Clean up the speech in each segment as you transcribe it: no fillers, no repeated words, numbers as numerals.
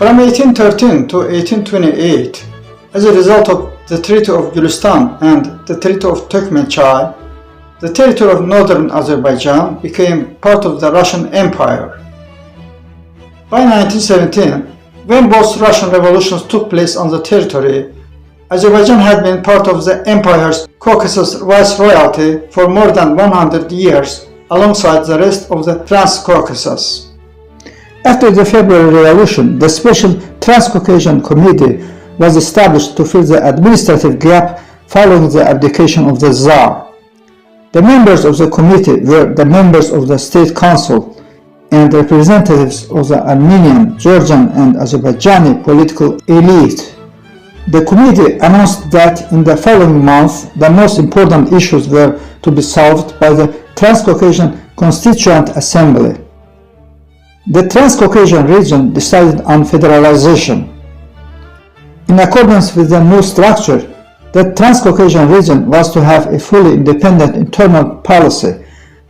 From 1813 to 1828, as a result of the Treaty of Gulistan and the Treaty of Turkmenchai, the territory of northern Azerbaijan became part of the Russian Empire. By 1917, when both Russian revolutions took place on the territory, Azerbaijan had been part of the empire's Caucasus viceroyalty for more than 100 years, alongside the rest of the Transcaucasus. After the February Revolution, the Special Transcaucasian Committee was established to fill the administrative gap following the abdication of the Tsar. The members of the committee were the members of the State Council and representatives of the Armenian, Georgian, and Azerbaijani political elite. The committee announced that in the following month, the most important issues were to be solved by the Transcaucasian Constituent Assembly. The Transcaucasian region decided on federalization. In accordance with the new structure, the Transcaucasian region was to have a fully independent internal policy,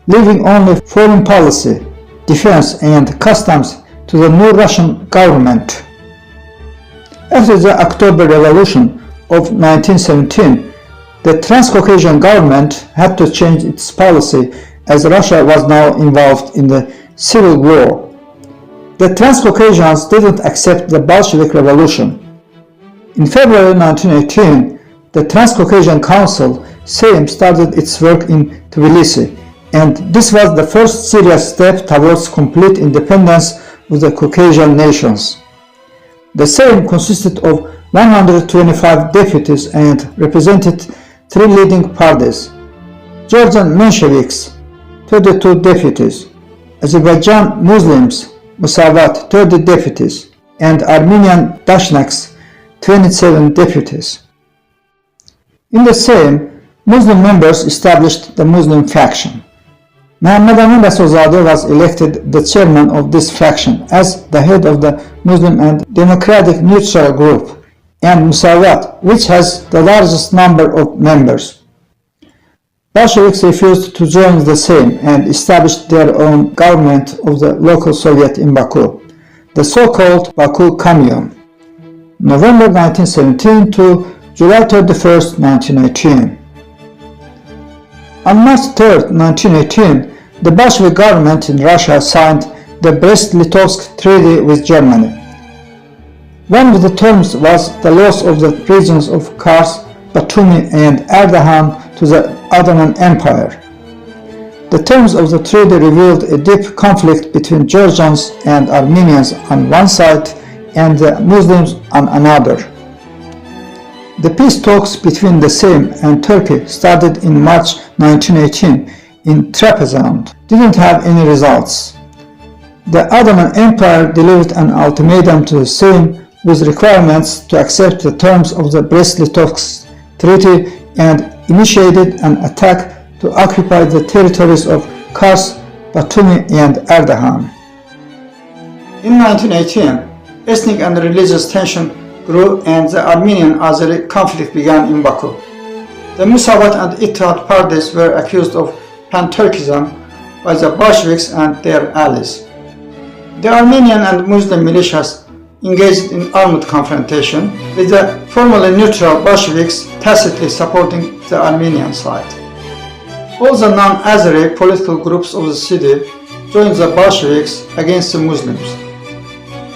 leaving only foreign policy, defense, and customs to the new Russian government. After the October Revolution of 1917, the Transcaucasian government had to change its policy as Russia was now involved in the civil war. The Transcaucasians didn't accept the Bolshevik Revolution. In February 1918, the Transcaucasian Council Sejm started its work in Tbilisi, and this was the first serious step towards complete independence of the Caucasian nations. The Sejm consisted of 125 deputies and represented three leading parties: Georgian Mensheviks, 32 deputies; Azerbaijan Muslims, Musavat, 30 deputies; and Armenian Dashnaks, 27 deputies. In the Sejm, Muslim members established the Muslim faction. Muhammad Amin Rasulzadeh was elected the chairman of this faction as the head of the Muslim and Democratic Neutral Group, and Musavat, which has the largest number of members. Bolsheviks refused to join the Sejm and established their own government of the local Soviet in Baku, the so-called Baku Commune, November 1917 to July 31, 1918. On March 3, 1918, the Bolshevik government in Russia signed the Brest-Litovsk Treaty with Germany. One of the terms was the loss of the regions of Kars, Batumi, and Ardahan to the Ottoman Empire. The terms of the treaty revealed a deep conflict between Georgians and Armenians on one side and the Muslims on another. The peace talks between the Sejm and Turkey started in March 1918 in Trapezand didn't have any results. The Ottoman Empire delivered an ultimatum to the Sejm with requirements to accept the terms of the Brest-Litovsk Treaty and initiated an attack to occupy the territories of Kars, Batumi, and Ardahan. In 1918, ethnic and religious tension grew and the Armenian-Azeri conflict began in Baku. The Musavat and Ittihad parties were accused of pan-Turkism by the Bolsheviks and their allies. The Armenian and Muslim militias engaged in armed confrontation, with the formally neutral Bolsheviks tacitly supporting the Armenian side. All the non-Azeri political groups of the city joined the Bolsheviks against the Muslims.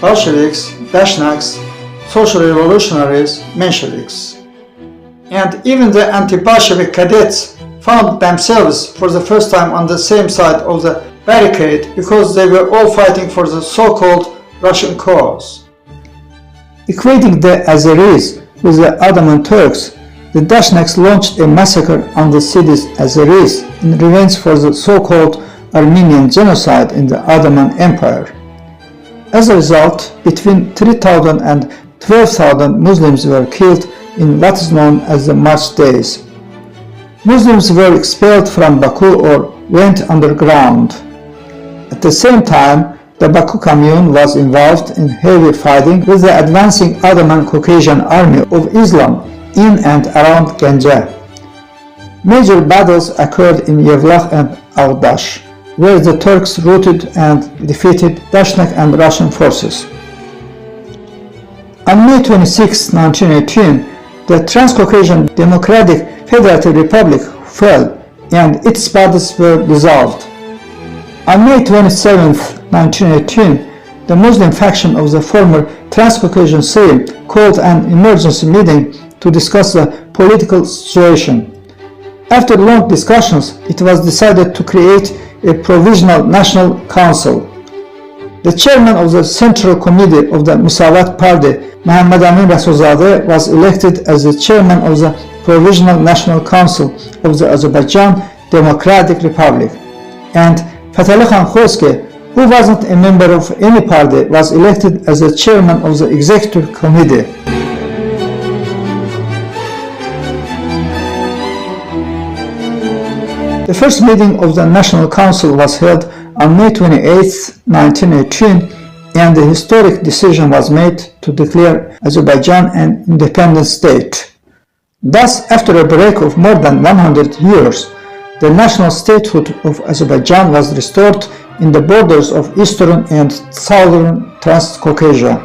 Bolsheviks, Dashnaks, Social Revolutionaries, Mensheviks. And even the anti-Bolshevik cadets found themselves for the first time on the same side of the barricade because they were all fighting for the so-called Russian cause. Equating the Azeris with the Ottoman Turks, the Dashnaks launched a massacre on the city's Azeris in revenge for the so-called Armenian genocide in the Ottoman Empire. As a result, between 3,000 and 12,000 Muslims were killed in what is known as the March Days. Muslims were expelled from Baku or went underground. At the same time, the Baku Commune was involved in heavy fighting with the advancing Ottoman Caucasian Army of Islam in and around Ganja. Major battles occurred in Yevlakh and Ağdaş, where the Turks routed and defeated Dashnak and Russian forces. On May 26, 1918, the Transcaucasian Democratic Federative Republic fell and its borders were dissolved. On May 27, 1918, the Muslim faction of the former Transcaucasian Sejm called an emergency meeting to discuss the political situation. After long discussions, it was decided to create a provisional national council. The chairman of the Central Committee of the Musavat Party, Muhammad Amin Rasulzadeh, was elected as the chairman of the Provisional National Council of the Azerbaijan Democratic Republic, and Fatali Khan Khoske, who wasn't a member of any party, was elected as the chairman of the Executive Committee. The first meeting of the National Council was held on May 28, 1918, and the historic decision was made to declare Azerbaijan an independent state. Thus, after a break of more than 100 years, the national statehood of Azerbaijan was restored in the borders of eastern and southern Transcaucasia.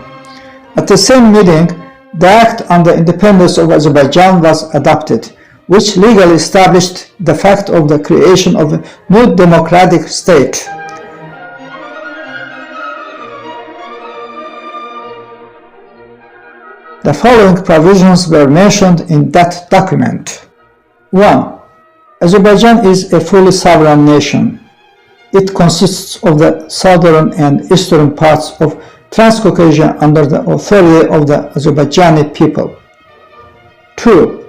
At the same meeting, the Act on the Independence of Azerbaijan was adopted, which legally established the fact of the creation of a new democratic state. The following provisions were mentioned in that document. 1. Azerbaijan is a fully sovereign nation. It consists of the southern and eastern parts of Transcaucasia under the authority of the Azerbaijani people. 2.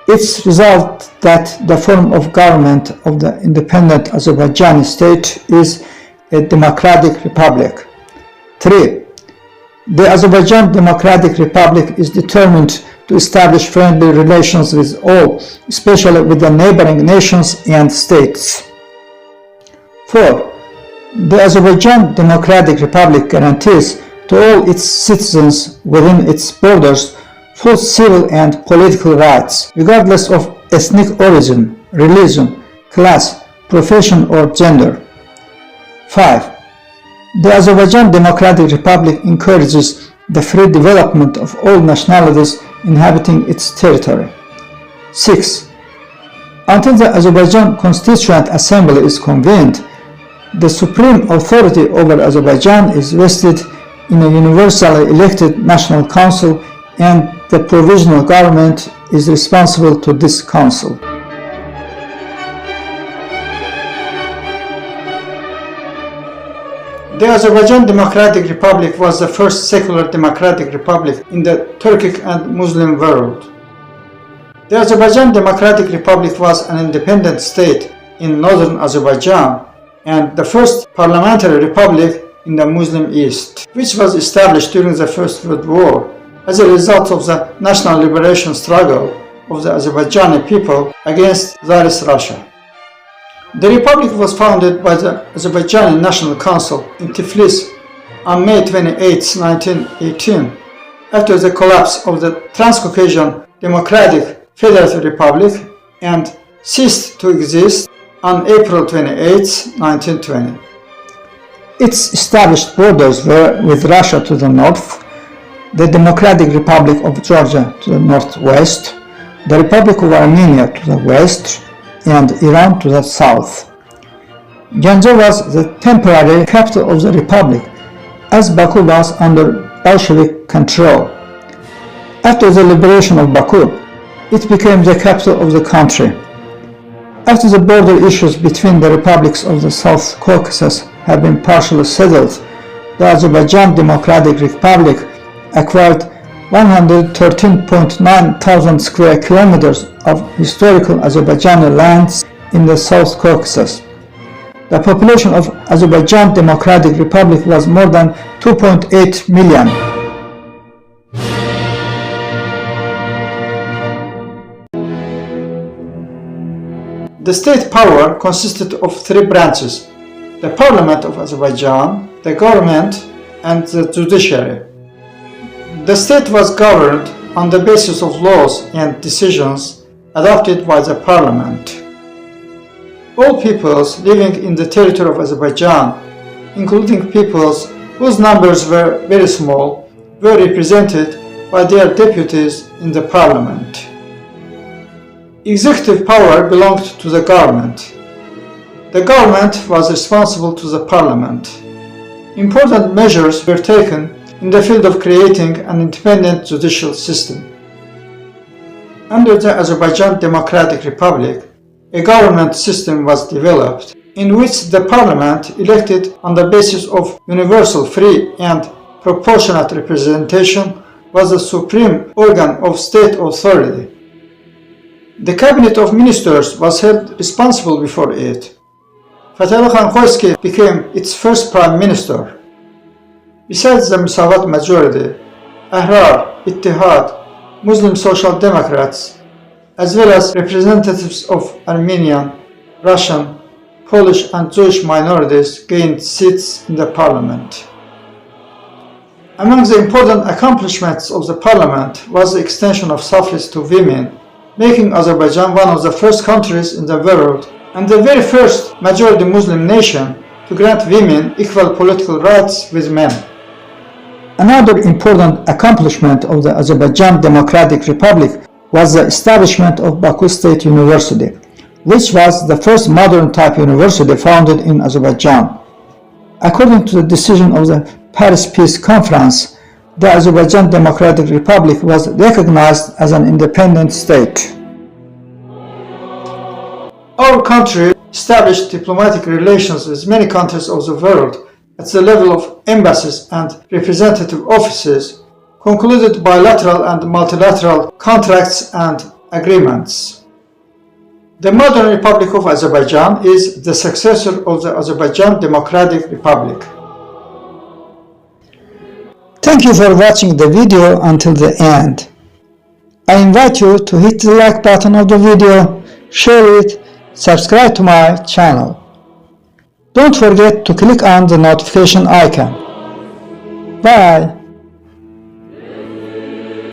It's resolved that the form of government of the independent Azerbaijani state is a democratic republic. 3. The Azerbaijan Democratic Republic is determined to establish friendly relations with all, especially with the neighboring nations and states. 4. The Azerbaijan Democratic Republic guarantees to all its citizens within its borders full civil and political rights, regardless of ethnic origin, religion, class, profession, or gender. 5. The Azerbaijan Democratic Republic encourages the free development of all nationalities inhabiting its territory. 6. Until the Azerbaijan Constituent Assembly is convened, the supreme authority over Azerbaijan is vested in a universally elected national council, and the provisional government is responsible to this council. The Azerbaijan Democratic Republic was the first secular democratic republic in the Turkic and Muslim world. The Azerbaijan Democratic Republic was an independent state in northern Azerbaijan and the first parliamentary republic in the Muslim East, which was established during the First World War as a result of the national liberation struggle of the Azerbaijani people against Tsarist Russia. The republic was founded by the Azerbaijani National Council in Tiflis on May 28, 1918, after the collapse of the Transcaucasian Democratic Federative Republic, and ceased to exist on April 28, 1920. Its established borders were with Russia to the north, the Democratic Republic of Georgia to the northwest, the Republic of Armenia to the west, and Iran to the south. Ganja was the temporary capital of the republic, as Baku was under Bolshevik control. After the liberation of Baku, it became the capital of the country. After the border issues between the republics of the South Caucasus had been partially settled, the Azerbaijan Democratic Republic acquired 113.9 thousand square kilometers of historical Azerbaijani lands in the South Caucasus. The population of Azerbaijan Democratic Republic was more than 2.8 million. The state power consisted of three branches: the Parliament of Azerbaijan, the government, and the judiciary. The state was governed on the basis of laws and decisions adopted by the parliament. All peoples living in the territory of Azerbaijan, including peoples whose numbers were very small, were represented by their deputies in the parliament. Executive power belonged to the government. The government was responsible to the parliament. Important measures were taken in the field of creating an independent judicial system. Under the Azerbaijan Democratic Republic, a government system was developed in which the parliament, elected on the basis of universal, free and proportionate representation, was the supreme organ of state authority. The cabinet of ministers was held responsible before it. Fatih Khan Khoiski became its first prime minister. Besides the Musavat majority, Ahrar, Ittihad, Muslim Social Democrats, as well as representatives of Armenian, Russian, Polish and Jewish minorities gained seats in the parliament. Among the important accomplishments of the parliament was the extension of suffrage to women, making Azerbaijan one of the first countries in the world and the very first majority Muslim nation to grant women equal political rights with men. Another important accomplishment of the Azerbaijan Democratic Republic was the establishment of Baku State University, which was the first modern-type university founded in Azerbaijan. According to the decision of the Paris Peace Conference, the Azerbaijan Democratic Republic was recognized as an independent state. Our country established diplomatic relations with many countries of the world at the level of embassies and representative offices, concluded bilateral and multilateral contracts and agreements. The modern Republic of Azerbaijan is the successor of the Azerbaijan Democratic Republic. Thank you for watching the video until the end. I invite you to hit the like button of the video, share it, subscribe to my channel. Don't forget to click on the notification icon. Bye.